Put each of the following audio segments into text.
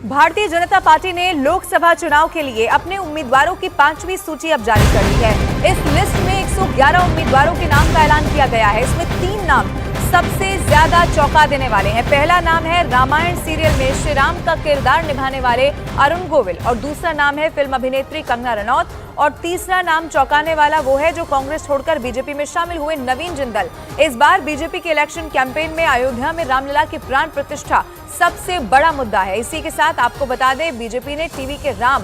Bharatiya Janata party ने लोकसभा चुनाव के लिए अपने उम्मीदवारों की 5वीं सूची अब जारी कर दी है। इस लिस्ट में 111 उम्मीदवारों के नाम का ऐलान किया गया है। इसमें 3 नाम सबसे ज्यादा चौंका देने वाले हैं। पहला नाम है रामायण सीरियल में श्री राम का किरदार निभाने वाले अरुण गोविल और दूसरा नाम है फिल्म अभिनेत्री कंगना रनौत और तीसरा नाम चौंकाने वाला वो है जो कांग्रेस छोड़कर बीजेपी में शामिल हुए नवीन जिंदल। इस बार बीजेपी के इलेक्शन कैंपेन में अयोध्या में रामलला की प्राण प्रतिष्ठा सबसे बड़ा मुद्दा है। इसी के साथ आपको बता दें, बीजेपी ने टीवी के राम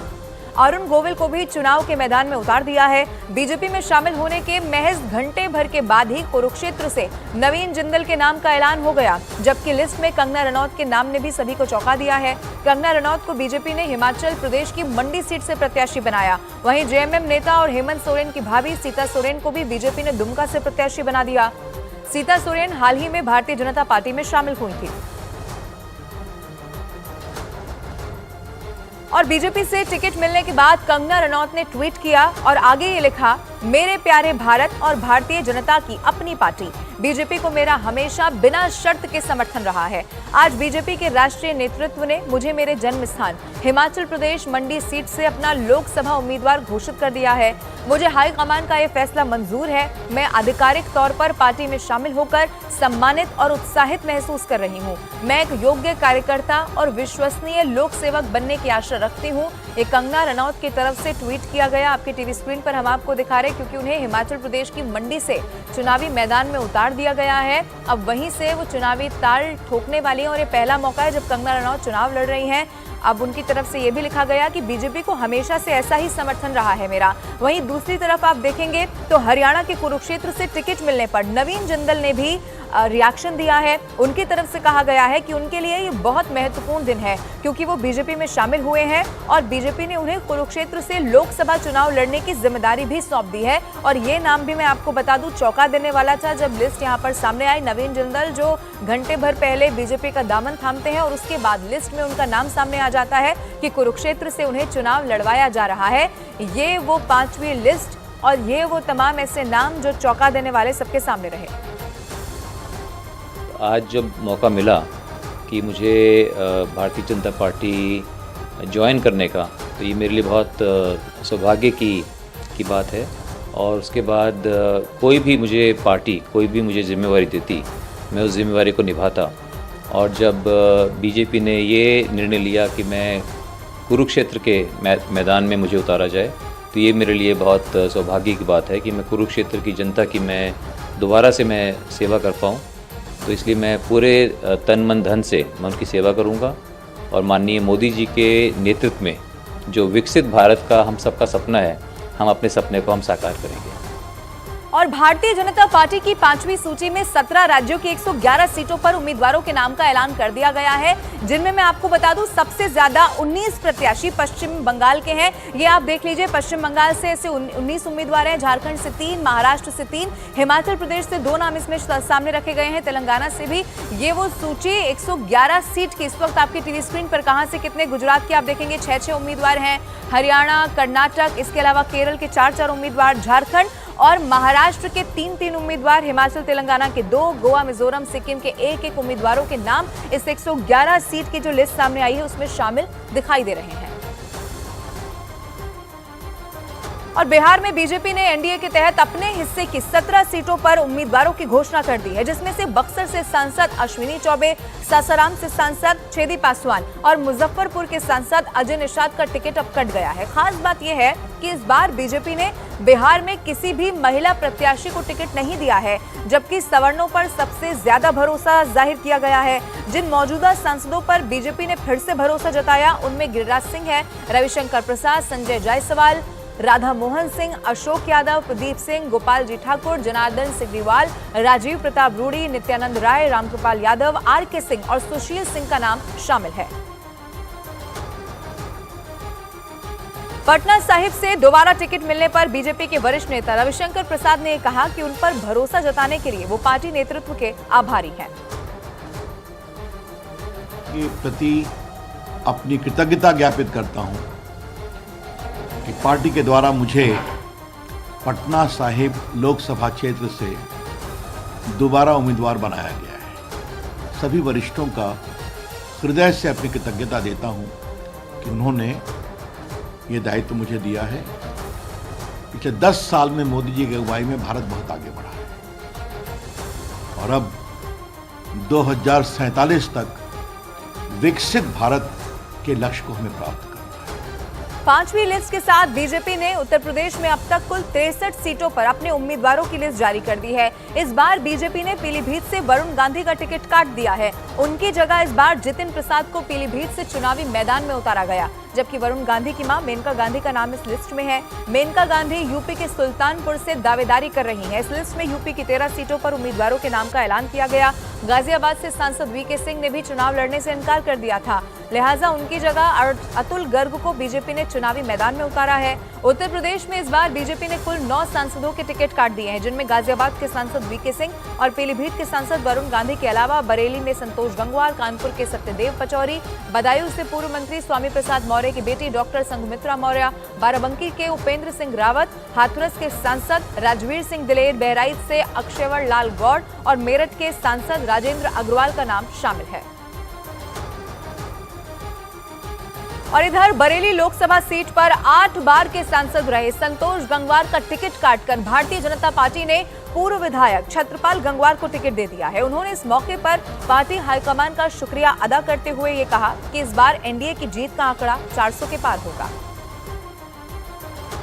अरुण गोविल को भी चुनाव के मैदान में उतार दिया है। बीजेपी में शामिल होने के महज घंटे भर के बाद ही कुरुक्षेत्र से नवीन जिंदल के नाम का ऐलान हो गया, जबकि लिस्ट में कंगना रनौत के नाम ने भी सभी को चौंका दिया है। कंगना रनौत को बीजेपी ने हिमाचल प्रदेश की मंडी सीट से प्रत्याशी बनाया। वहीं जेएमएम नेता और हेमंत सोरेन की भाभी सीता सोरेन को भी बीजेपी ने दुमका से प्रत्याशी बना दिया। सीता सोरेन हाल ही में भारतीय जनता पार्टी में शामिल हुई थी और बीजेपी से टिकट मिलने के बाद कंगना रनौत ने ट्वीट किया और आगे ये लिखा, मेरे प्यारे भारत और भारतीय जनता की अपनी पार्टी, बीजेपी को मेरा हमेशा बिना शर्त के समर्थन रहा है। आज बीजेपी के राष्ट्रीय नेतृत्व ने मुझे मेरे जन्म स्थान हिमाचल प्रदेश मंडी सीट से अपना लोकसभा उम्मीदवार घोषित कर दिया है। मुझे हाईकमान का यह फैसला मंजूर है। मैं आधिकारिक तौर पर पार्टी में शामिल होकर सम्मानित और उत्साहित महसूस कर रही हूँ। मैं एक योग्य कार्यकर्ता और विश्वसनीय लोक सेवक बनने की आशा रखती हूँ। ये कंगना रनौत की तरफ से ट्वीट किया गया। आपकी टीवी स्क्रीन पर हम आपको दिखा रहे हैं, क्योंकि उन्हें हिमाचल प्रदेश की मंडी से चुनावी मैदान में उतार दिया गया है। अब वहीं से वो चुनावी ताल ठोकने वाली हैं और ये पहला मौका है जब कंगना रनौत चुनाव लड़ रही हैं। अब उनकी तरफ से ये भी लिखा गया कि बीजेपी को हमेशा से ऐसा ही समर्थन रहा है मेरा। वहीं दूसरी तरफ आप देखेंगे तो हरियाणा के कुरुक्षेत्र से टिकट मिलने पर नवीन जिंदल ने भी रिएक्शन दिया है। उनकी तरफ से कहा गया है कि उनके लिए ये बहुत महत्वपूर्ण दिन है, क्योंकि वो बीजेपी में शामिल हुए हैं और बीजेपी ने उन्हें कुरुक्षेत्र से लोकसभा चुनाव लड़ने की जिम्मेदारी भी सौंप दी है। और ये नाम भी मैं आपको बता दूं चौंका देने वाला था जब लिस्ट यहाँ पर सामने आई। नवीन जिंदल जो घंटे भर पहले बीजेपी का दामन थामते हैं और उसके बाद लिस्ट में उनका नाम सामने आ जाता है कि कुरुक्षेत्र से उन्हें चुनाव लड़वाया जा रहा है। ये वो 5वीं लिस्ट और ये वो तमाम ऐसे नाम जो चौंका देने वाले सबके सामने रहे। आज जब मौका मिला कि मुझे भारतीय जनता पार्टी ज्वाइन करने का, तो ये मेरे लिए बहुत सौभाग्य की बात है। और उसके बाद कोई भी मुझे पार्टी कोई भी मुझे जिम्मेवारी देती, मैं उस जिम्मेवारी को निभाता। और जब बीजेपी ने ये निर्णय लिया कि मैं कुरुक्षेत्र के मैदान में मुझे उतारा जाए, तो ये मेरे लिए बहुत सौभाग्य की बात है कि मैं कुरुक्षेत्र की जनता की मैं दोबारा से मैं सेवा कर पाऊँ। तो इसलिए मैं पूरे तन मन धन से मैं उनकी सेवा करूंगा और माननीय मोदी जी के नेतृत्व में जो विकसित भारत का हम सबका सपना है, हम अपने सपने को हम साकार करेंगे। और भारतीय जनता पार्टी की 5वीं सूची में 17 राज्यों की 111 सीटों पर उम्मीदवारों के नाम का ऐलान कर दिया गया है, जिनमें मैं आपको बता दूं सबसे ज्यादा 19 प्रत्याशी पश्चिम बंगाल के हैं। ये आप देख लीजिए, पश्चिम बंगाल से ऐसे 19 उम्मीदवार हैं, झारखंड से 3, महाराष्ट्र से 3, हिमाचल प्रदेश से 2 नाम इसमें सामने रखे गए हैं, तेलंगाना से भी। ये वो सूची 111 सीट की इस वक्त आपकी टीवी स्क्रीन पर कहां से कितने, गुजरात के आप देखेंगे 6 उम्मीदवार हैं, हरियाणा, कर्नाटक, इसके अलावा केरल के 4 उम्मीदवार, झारखंड और महाराष्ट्र के 3 उम्मीदवार, हिमाचल तेलंगाना के 2, गोवा मिजोरम सिक्किम के 1 उम्मीदवारों के नाम इस 111 सीट की जो लिस्ट सामने आई है उसमें शामिल दिखाई दे रहे हैं। और बिहार में बीजेपी ने एनडीए के तहत अपने हिस्से की 17 सीटों पर उम्मीदवारों की घोषणा कर दी है, जिसमें से बक्सर से सांसद अश्विनी चौबे, सासाराम से सांसद छेदी पासवान और मुजफ्फरपुर के सांसद अजय निषाद का टिकट अब कट गया है। खास बात यह है कि इस बार बीजेपी ने बिहार में किसी भी महिला प्रत्याशी को टिकट नहीं दिया है, जबकि सवर्णों पर सबसे ज्यादा भरोसा जाहिर किया गया है। जिन मौजूदा सांसदों पर बीजेपी ने फिर से भरोसा जताया उनमें गिरिराज सिंह है, रविशंकर प्रसाद, संजय जायसवाल, राधा मोहन सिंह, अशोक यादव, प्रदीप सिंह, गोपाल जी ठाकुर, जनार्दन सिग्रीवाल, राजीव प्रताप रूडी, नित्यानंद राय, रामकृपाल यादव, आर.के. सिंह और सुशील सिंह का नाम शामिल है। पटना साहिब से दोबारा टिकट मिलने पर बीजेपी के वरिष्ठ नेता रविशंकर प्रसाद ने कहा कि उन पर भरोसा जताने के लिए वो पार्टी नेतृत्व के आभारी हैं। के प्रति अपनी कृतज्ञता ज्ञापित करता हूं कि पार्टी के द्वारा मुझे पटना साहिब लोकसभा क्षेत्र से दोबारा उम्मीदवार बनाया गया है। सभी वरिष्ठों का हृदय से अपनी कृतज्ञता देता हूं कि उन्होंने ये दायित्व मुझे दिया है। पिछले 10 साल में मोदी जी की अगुवाई में भारत बहुत आगे बढ़ा है और अब 2047 तक विकसित भारत के लक्ष्य को हमें प्राप्त करना है। 5वीं लिस्ट के साथ बीजेपी ने उत्तर प्रदेश में अब तक कुल 63 सीटों पर अपने उम्मीदवारों की लिस्ट जारी कर दी है। इस बार बीजेपी ने पीलीभीत से वरुण गांधी का टिकट काट दिया है। उनकी जगह इस बार जितिन प्रसाद को पीलीभीत से चुनावी मैदान में उतारा गया, जबकि वरुण गांधी की मां मेनका गांधी का नाम इस लिस्ट में है। मेनका गांधी यूपी के सुल्तानपुर से दावेदारी कर रही हैं। इस लिस्ट में यूपी की 13 सीटों पर उम्मीदवारों के नाम का ऐलान किया गया। गाजियाबाद से सांसद वीके सिंह ने भी चुनाव लड़ने से इनकार कर दिया था, लिहाजा उनकी जगह अतुल गर्ग को बीजेपी ने चुनावी मैदान में उतारा है। उत्तर प्रदेश में इस बार बीजेपी ने कुल 9 सांसदों के टिकट काट दिए हैं, जिनमें गाजियाबाद के सांसद वीके सिंह और पीलीभीत के सांसद वरुण गांधी के अलावा बरेली में संतोष गंगवार, कानपुर के सत्यदेव पचौरी, बदायूं से पूर्व मंत्री स्वामी प्रसाद मौर्य की बेटी डॉक्टर संघमित्रा मौर्य, बाराबंकी के उपेंद्र सिंह रावत, हाथरस के सांसद राजवीर सिंह दिलेर, बहराइच से अक्षयवर लाल गौड़ और मेरठ के सांसद राजेंद्र अग्रवाल का नाम शामिल है। और इधर बरेली लोकसभा सीट पर 8 बार के सांसद रहे संतोष गंगवार का टिकट काटकर भारतीय जनता पार्टी ने पूर्व विधायक छत्रपाल गंगवार को टिकट दे दिया है। उन्होंने इस मौके पर पार्टी हाईकमान का शुक्रिया अदा करते हुए ये कहा कि इस बार एनडीए की जीत का आंकड़ा 400 के पार होगा।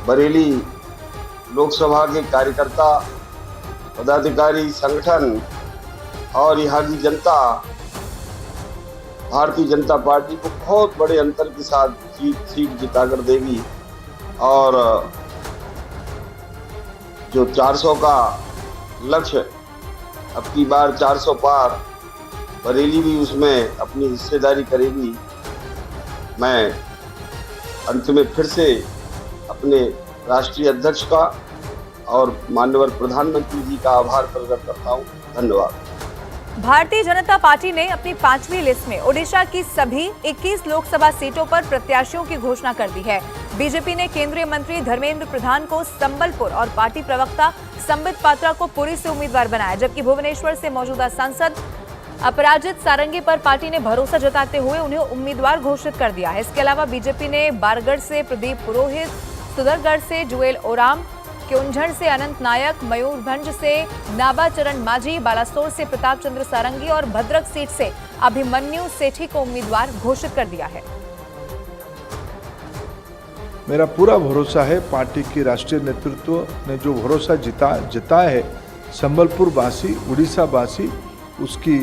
बरेली लोकसभा के कार्यकर्ता, पदाधिकारी, संगठन और यहाँ की जनता भारतीय जनता पार्टी को बहुत बड़े अंतर के साथ सीट जिताकर देगी और जो 400 का लक्ष्य, अब की बार 400 पार, बरेली भी उसमें अपनी हिस्सेदारी करेगी। मैं अंत में फिर से अपने राष्ट्रीय अध्यक्ष का और माननीय प्रधानमंत्री जी का आभार प्रकट करता हूँ। धन्यवाद। भारतीय जनता पार्टी ने अपनी 5वीं लिस्ट में ओडिशा की सभी 21 लोकसभा सीटों पर प्रत्याशियों की घोषणा कर दी है। बीजेपी ने केंद्रीय मंत्री धर्मेंद्र प्रधान को संबलपुर और पार्टी प्रवक्ता संबित पात्रा को पुरी से उम्मीदवार बनाया, जबकि भुवनेश्वर से मौजूदा सांसद अपराजित सारंगी पर पार्टी ने भरोसा जताते हुए उन्हें उम्मीदवार घोषित कर दिया है। इसके अलावा बीजेपी ने बारगढ़ से प्रदीप पुरोहित, सुदरगढ़ से जुएल ओराम, क्योंझर से अनंत नायक, मयूरभंज से नाबा चरण माझी, बालासोर से प्रताप चंद्र सारंगी और भद्रक सीट से अभिमन्यु सेठी को उम्मीदवार घोषित कर दिया है। मेरा पूरा भरोसा है, पार्टी की राष्ट्रीय नेतृत्व ने जो भरोसा जताया है, संबलपुर वासी, उड़ीसा वासी उसकी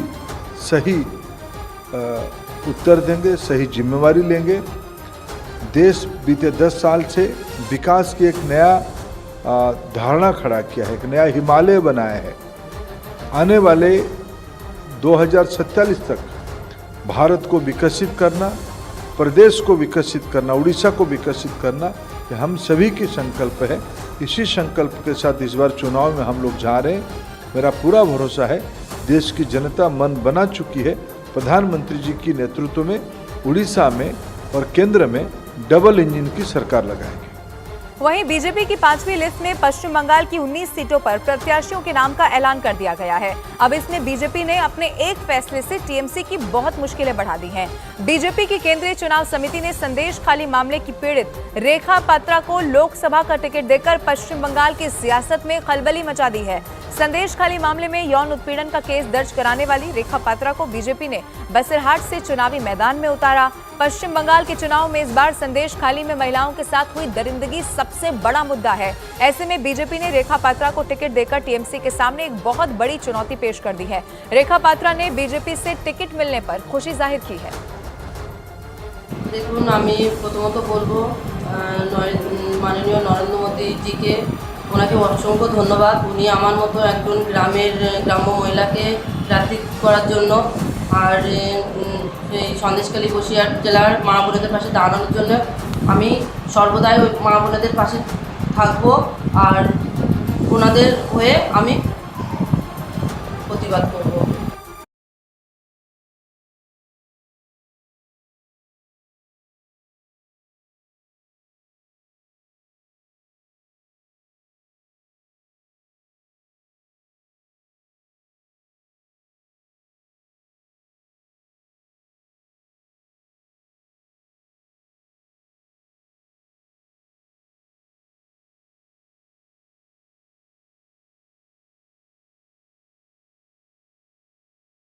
सही उत्तर देंगे, सही जिम्मेवारी लेंगे। देश बीते 10 साल से विकास की एक नया धारणा खड़ा किया है, एक नया हिमालय बनाया है। आने वाले 2047 तक भारत को विकसित करना, प्रदेश को विकसित करना, उड़ीसा को विकसित करना, ये हम सभी की संकल्प है। इसी संकल्प के साथ इस बार चुनाव में हम लोग जा रहे हैं। मेरा पूरा भरोसा है, देश की जनता मन बना चुकी है। प्रधानमंत्री जी की नेतृत्व में उड़ीसा में और केंद्र में डबल इंजन की सरकार लगाएंगे। वहीं बीजेपी की 5वीं लिस्ट में पश्चिम बंगाल की 19 सीटों पर प्रत्याशियों के नाम का ऐलान कर दिया गया है। अब इसमें बीजेपी ने अपने एक फैसले से टीएमसी की बहुत मुश्किलें बढ़ा दी हैं। बीजेपी की केंद्रीय चुनाव समिति ने संदेश खाली मामले की पीड़ित रेखा पात्रा को लोकसभा का टिकट देकर पश्चिम बंगाल की सियासत में खलबली मचा दी है। संदेश खाली मामले में यौन उत्पीड़न का केस दर्ज कराने वाली रेखा पात्रा को बीजेपी ने बसिरहाट से चुनावी मैदान में उतारा। पश्चिम बंगाल के चुनाव में इस बार संदेश खाली में महिलाओं के साथ हुई दरिंदगी सबसे बड़ा मुद्दा है। ऐसे में बीजेपी ने रेखा पात्रा को टिकट देकर टीएमसी के सामने एक बहुत बड़ी चुनौती पेश कर दी है। रेखा पात्रा ने बीजेपी से टिकट मिलने पर खुशी जाहिर की है। দেখুন, আমি প্রথমত বলবো মাননীয় নরেন্দ্র মোদীজিকে, ওনাকে অসংখ্য ধন্যবাদ। উনি আমার মতো একজন গ্রাম্য মহিলাকে প্রার্থী করার জন্য আর এই সন্দেশখালী বসিরহাট জেলার মা বোনেদের পাশে দাঁড়ানোর জন্য আমি সর্বদাই ওই মা বোনেদের পাশে থাকবো আর ওনাদের হয়ে আমি প্রতিবাদ করব।